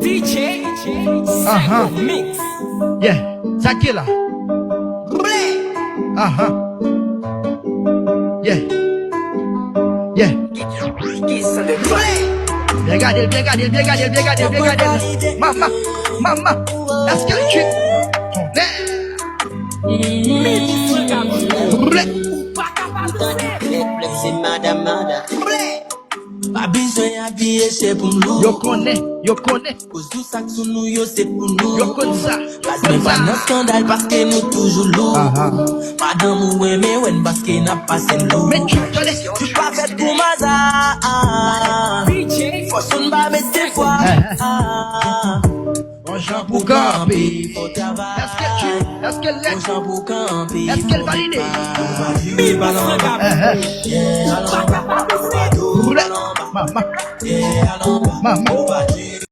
DJ Psycho Mix. Yeah, Zakila. Yeah. Yeah. Bien gardé, bien gardé, bien gardé, bien gardé, bien gardé. Mama, mama, let's get it. C'est madame. Pas besoin d'habiller, c'est pour nous. Yo connais, yo connais. Cause tout ça que sous nous, yo, c'est pour nous. Yo connais ça. Mais pas de scandale parce que nous toujours lourd. Madame ou aimé, when parce que n'a pas c'est lourd. Mais tu connais. Tu pas fait pour maza. DJ Faut son ba mettre foi. On chante pour camper. Faut travailler. Est-ce qu'elle On est? chante pour camper. Est-ce qu'elle valide? Mama, mama,